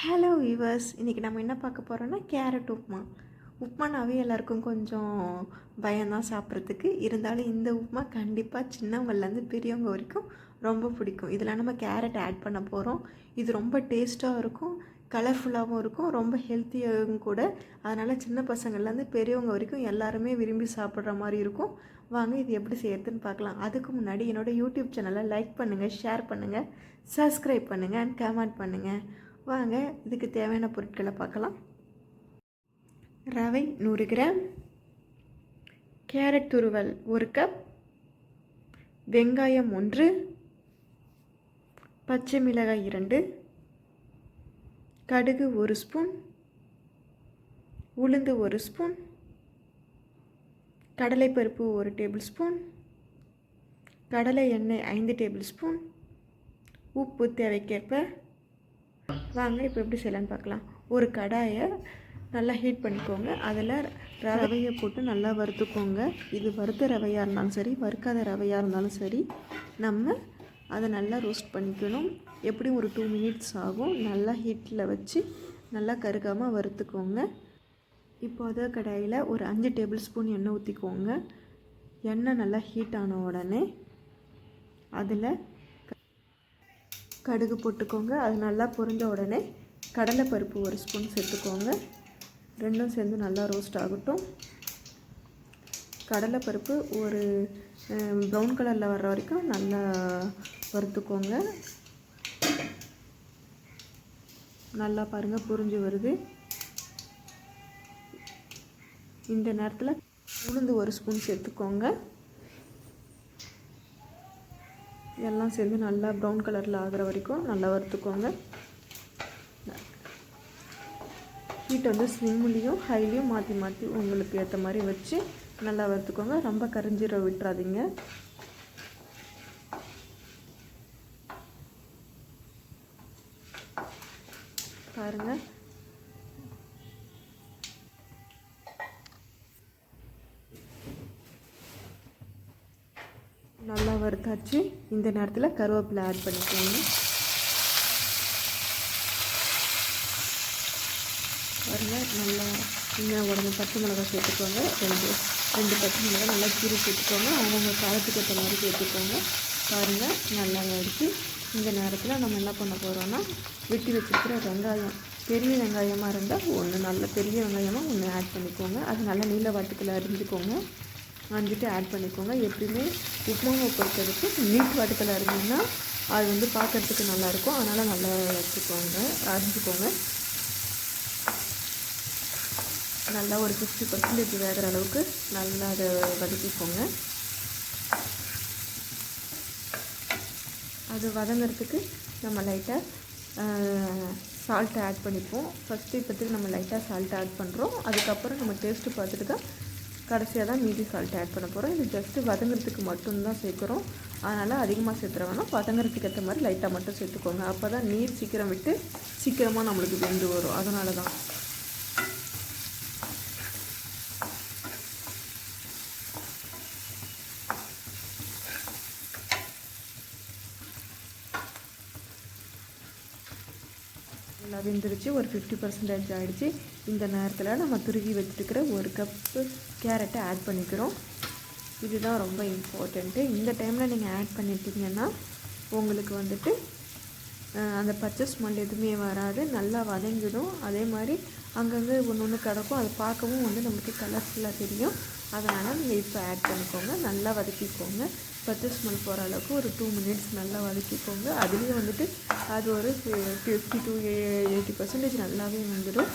Hello viewers, இன்றைக்கி நம்ம என்ன பார்க்க போகிறோன்னா கேரட் உப்புமா. உப்புமானாவே எல்லாருக்கும் கொஞ்சம் பயம்தான் சாப்பிட்றதுக்கு. இருந்தாலும் இந்த உப்புமா கண்டிப்பாக சின்னவங்கள்லேருந்து பெரியவங்க வரைக்கும் ரொம்ப பிடிக்கும். இதில் நம்ம கேரட் ஆட் பண்ண போகிறோம். இது ரொம்ப டேஸ்ட்டாக இருக்கும், கலர்ஃபுல்லாகவும் இருக்கும், ரொம்ப ஹெல்த்தியாகவும் கூட. அதனால் சின்ன பசங்கள்லேருந்து பெரியவங்க வரைக்கும் எல்லாருமே விரும்பி சாப்பிட்ற மாதிரி இருக்கும். வாங்க இது எப்படி செய்யறதுன்னு பார்க்கலாம். அதுக்கு முன்னாடி என்னோடய யூடியூப் சேனலை லைக் பண்ணுங்கள், ஷேர் பண்ணுங்கள், சப்ஸ்கிரைப் பண்ணுங்கள் அண்ட் கமெண்ட் பண்ணுங்கள். வாங்க இதுக்கு தேவையான பொருட்களை பார்க்கலாம். ரவை 100 கிராம், கேரட் துருவல் 1 கப், வெங்காயம் 1, பச்சை மிளகாய் 2, கடுகு 1 ஸ்பூன், உளுந்து 1 ஸ்பூன், கடலைப்பருப்பு 1 டேபிள் ஸ்பூன், கடலை எண்ணெய் 5 டேபிள் ஸ்பூன், உப்பு தேவைக்கேற்ப. வாங்க இப்போ எப்படி செய்யலான்னு பார்க்கலாம். ஒரு கடாயை நல்லா ஹீட் பண்ணிக்கோங்க. அதில் ரவையை போட்டு நல்லா வறுத்துக்கோங்க. இது வறுத்த ரவையாக இருந்தாலும் சரி, வறுக்காத ரவையாக இருந்தாலும் சரி, நம்ம அதை நல்லா ரோஸ்ட் பண்ணிக்கணும். எப்படியும் ஒரு 2 மினிட்ஸ் ஆகும். நல்லா ஹீட்டில் வச்சு நல்லா கருகாமல் வறுத்துக்கோங்க. இப்போ அதே கடாயில் ஒரு 5 டேபிள் ஸ்பூன் எண்ணெய் ஊற்றிக்கோங்க. எண்ணெய் நல்லா ஹீட் ஆன உடனே அதில் கடுகு போட்டுக்கோங்க. அது நல்லா பொரிஞ்ச உடனே கடலைப்பருப்பு 1 ஸ்பூன் சேர்த்துக்கோங்க. ரெண்டும் சேர்ந்து நல்லா ரோஸ்ட் ஆகட்டும். கடலைப்பருப்பு ஒரு ப்ரௌன் கலரில் வர்ற வரைக்கும் நல்லா வறுத்துக்கோங்க. நல்லா பாருங்கள், புரிஞ்சு வருது. இந்த நேரத்தில் உளுந்து 1 ஸ்பூன் சேர்த்துக்கோங்க. எல்லாம் சேர்ந்து நல்லா ப்ரௌன் கலரில் ஆகிற வரைக்கும் நல்லா வறுத்துக்கோங்க. ஹீட் வந்து ஸ்லிம்லேயும் ஹைலையும் மாற்றி மாற்றி உங்களுக்கு ஏற்ற மாதிரி வச்சு நல்லா வறுத்துக்கோங்க. ரொம்ப கரிஞ்சிர விட்டுறாதீங்க. பாருங்கள், நல்லா வறுத்தாச்சு. இந்த நேரத்தில் கருவேப்பிலை ஆட் பண்ணிக்கோங்க. பாருங்கள், நல்லா இன்னும் உடனே பச்சை மிளகாய் சேர்த்துக்கோங்க. ரெண்டு பச்சை மிளகாய் நல்லா கீரை சேர்த்துக்கோங்க. அவங்கவுங்க காரத்துக்கு ஏற்ற மாதிரி சேர்த்துக்கோங்க. பாருங்கள், நல்லா ஆகிடுச்சு. இந்த நேரத்தில் நம்ம என்ன பண்ண போகிறோன்னா, வெட்டி வச்சுருக்கிற வெங்காயம், பெரிய வெங்காயமாக இருந்தால் ஒன்று, நல்ல பெரிய வெங்காயமாக ஒன்று ஆட் பண்ணிக்கோங்க. அது நல்லா நீல வாட்டுக்களை அரிஞ்சுக்கோங்க. அரிஞ்சிட்டு ஆட் பண்ணிக்கோங்க. எப்படியுமே உப்புமாவை பொறுத்தவரைக்கு நீட் வாட்டுக்களை அரிஞ்சிங்கன்னா அது வந்து பார்க்குறதுக்கு நல்லாயிருக்கும். அதனால் நல்லா வச்சுக்கோங்க, அரிஞ்சிக்கோங்க. நல்லா ஒரு 50% வேகிற அளவுக்கு நல்லா அதை வதக்கிக்கோங்க. அது வதங்கிறதுக்கு நம்ம லைட்டாக சால்ட்டை ஆட் பண்ணிப்போம். ஃபஸ்ட்டு இப்போத்துக்கு நம்ம லைட்டாக சால்ட் ஆட் பண்ணுறோம். அதுக்கப்புறம் நம்ம டேஸ்ட்டு பார்த்துட்டு தான் கடைசியாக தான் மீதி சால்ட் ஆட் பண்ண போகிறோம். இது ஜஸ்ட்டு வதங்கிறதுக்கு மட்டும்தான் சேர்க்குறோம். அதனால் அதிகமாக சேர்த்துற வேணாம். வதங்கிறதுக்கு ஏற்ற மாதிரி லைட்டாக மட்டும் சேர்த்துக்கோங்க. அப்போ தான் நீர் சீக்கிரம் விட்டு சீக்கிரமாக நம்மளுக்கு வெந்து வரும். அதனால தான். நல்லா வெந்துருச்சு. ஒரு 50% ஆகிடுச்சு. இந்த நேரத்தில் நம்ம துருவி வச்சுருக்கிற 1 கப்பு கேரட்டை ஆட் பண்ணிக்கிறோம். இதுதான் ரொம்ப இம்பார்ட்டண்ட்டு. இந்த டைமில் நீங்கள் ஆட் பண்ணிட்டீங்கன்னா உங்களுக்கு வந்துட்டு அந்த பச்சை ஸ்மெல் எதுவுமே வராது. நல்லா வதங்கிடும். அதே மாதிரி அங்கங்கே ஒன்று ஒன்று கிடக்கும். அதை பார்க்கவும் வந்து நமக்கு கலர்ஃபுல்லாக தெரியும். அதனால் நீங்கள் இப்போ ஆட் பண்ணிக்கோங்க. நல்லா வதக்கிக்கோங்க. பச்சை ஸ்மெல் போகிற அளவுக்கு ஒரு 2 மினிட்ஸ் நல்லா வதக்கிக்கோங்க. அதுலேயும் வந்துட்டு அது ஒரு 50 to 80% நல்லாவே வந்துடும்.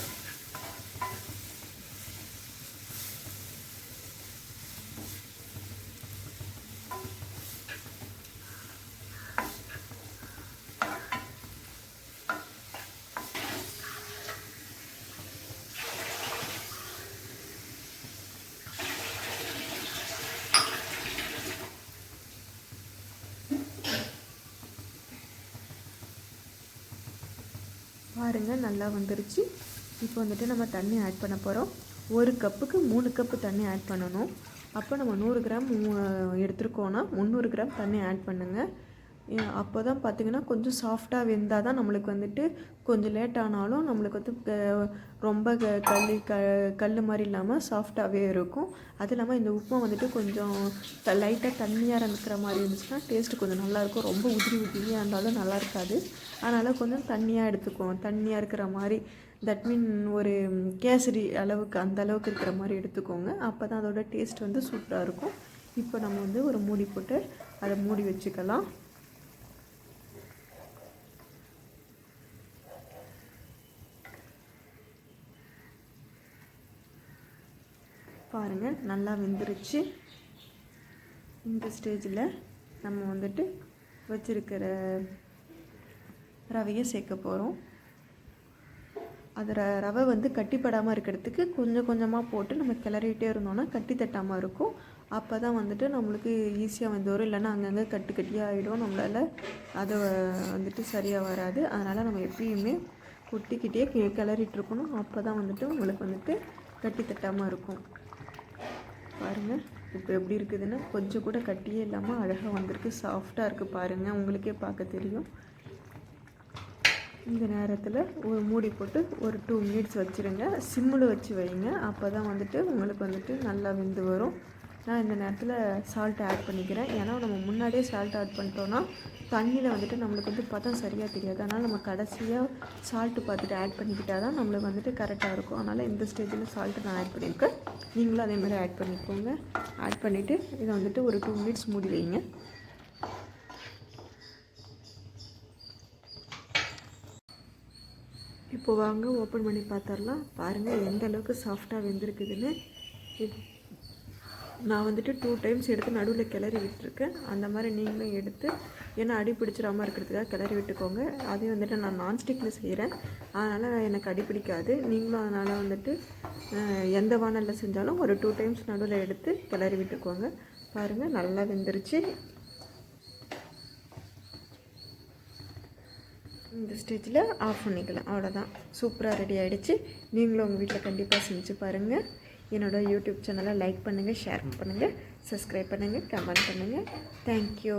பாருங்கள், நல்லா வந்துருச்சு. இப்போ வந்துட்டு நம்ம தண்ணி ஆட் பண்ண போகிறோம். 1 கப்புக்கு 3 கப்பு தண்ணி ஆட் பண்ணணும். அப்போ நம்ம 100 கிராம் எடுத்துருக்கோன்னா 300 கிராம் தண்ணி ஆட் பண்ணுங்கள். அப்போ தான் பார்த்திங்கன்னா கொஞ்சம் சாஃப்டாக வெந்தால் தான் நம்மளுக்கு வந்துட்டு கொஞ்சம் லேட் ஆனாலும் நம்மளுக்கு வந்து ரொம்ப கல் மாதிரி இல்லாமல் சாஃப்டாகவே இருக்கும். அது இல்லாமல் இந்த உப்புமா வந்துட்டு கொஞ்சம் லைட்டாக தண்ணியாக இருக்கிற மாதிரி இருந்துச்சுன்னா டேஸ்ட்டு கொஞ்சம் நல்லாயிருக்கும். ரொம்ப உதிரியாக இருந்தாலும் நல்லா இருக்காது. அதனால் கொஞ்சம் தண்ணியாக எடுத்துக்குவோம். தண்ணியாக இருக்கிற மாதிரி தட் மீன் ஒரு கேசரி அளவுக்கு அந்த அளவுக்கு இருக்கிற மாதிரி எடுத்துக்கோங்க. அப்போ தான் அதோட டேஸ்ட் வந்து சூப்பராக இருக்கும். இப்போ நம்ம வந்து ஒரு மூடி போட்டு அதை மூடி வச்சுக்கலாம். பாருங்கள் நல்லா வெந்துருச்சு. இந்த ஸ்டேஜில் நம்ம வந்துட்டு வச்சுருக்கிற ரவையை சேர்க்க போகிறோம். அது ரவை வந்து கட்டிப்படாமல் இருக்கிறதுக்கு கொஞ்சம் கொஞ்சமாக போட்டு நம்ம கிளறிட்டே இருந்தோன்னா கட்டி தட்டாமல் இருக்கும். அப்போ தான் வந்துட்டு நம்மளுக்கு ஈஸியாக வந்து வரும். இல்லைன்னா அங்கங்கே கட்டியாக ஆகிடும். நம்மளால் அதை வந்துட்டு சரியாக வராது. அதனால் நம்ம எப்பயுமே கொட்டிக்கிட்டே கிளறிட்டுருக்கணும். அப்போ தான் வந்துட்டு உங்களுக்கு வந்துட்டு கட்டி தட்டாமல் இருக்கும். பாருங்கள் இப்போ எப்படி இருக்குதுன்னு கொஞ்சம் கூட கட்டியே இல்லாமல் அழகாக வந்திருக்கு. சாஃப்டாக இருக்குது பாருங்கள், உங்களுக்கே பார்க்க தெரியும். இந்த நேரத்தில் ஒரு மூடி போட்டு ஒரு 2 மினிட்ஸ் வச்சுருங்க. சிம்மில் வச்சு வைங்க. அப்போ தான் வந்துட்டு உங்களுக்கு வந்துட்டு நல்லா வெந்து வரும். நான் இந்த நேரத்தில் சால்ட் ஆட் பண்ணிக்கிறேன். ஏன்னா நம்ம முன்னாடியே சால்ட் ஆட் பண்ணிட்டோன்னா தண்ணியில் வந்துட்டு நம்மளுக்கு வந்து பதம் சரியாக தெரியாது. அதனால் நம்ம கடைசியாக சால்ட்டு பார்த்துட்டு ஆட் பண்ணிக்கிட்டால் தான் நம்மளுக்கு வந்துட்டு கரெக்டாக இருக்கும். அதனால் இந்த ஸ்டேஜில் சால்ட்டு நான் ஆட் பண்ணியிருக்கேன். நீங்களும் அதே மாதிரி ஆட் பண்ணிக்கோங்க. ஆட் பண்ணிவிட்டு இதை வந்துட்டு ஒரு 2 மினிட்ஸ் மூடி வைங்க. இப்போ வாங்க ஓப்பன் பண்ணி பார்த்துடலாம். பாருங்கள் எந்த அளவுக்கு சாஃப்டாக வெந்திருக்குதுன்னு. நான் வந்துட்டு 2 டைம்ஸ் எடுத்து நடுவில் கிளறி விட்டுருக்கேன். அந்த மாதிரி நீங்களும் எடுத்து, ஏன்னா அடி பிடிச்சிடாமல் இருக்கிறதுக்காக கிளறி விட்டுக்கோங்க. அதே வந்துட்டு நான் நான்ஸ்டிக்கில் செய்கிறேன், அதனால் எனக்கு அடி பிடிக்காது. நீங்களும் அதனால் வந்துட்டு எந்த வானலில் செஞ்சாலும் ஒரு 2 டைம்ஸ் நடுவில் எடுத்து கிளறி விட்டுக்கோங்க. பாருங்கள் நல்லா வெந்துருச்சு. இந்த ஸ்டேஜில் ஆஃப் பண்ணிக்கலாம். அவ்வளோதான், சூப்பராக ரெடி ஆகிடுச்சு. நீங்களும் உங்கள் வீட்டில் கண்டிப்பாக செஞ்சு பாருங்கள். என்னோடய யூடியூப் சேனலை லைக் பண்ணுங்கள், ஷேர் பண்ணுங்கள், சப்ஸ்கிரைப் பண்ணுங்கள், கமெண்ட் பண்ணுங்கள். தேங்க்யூ.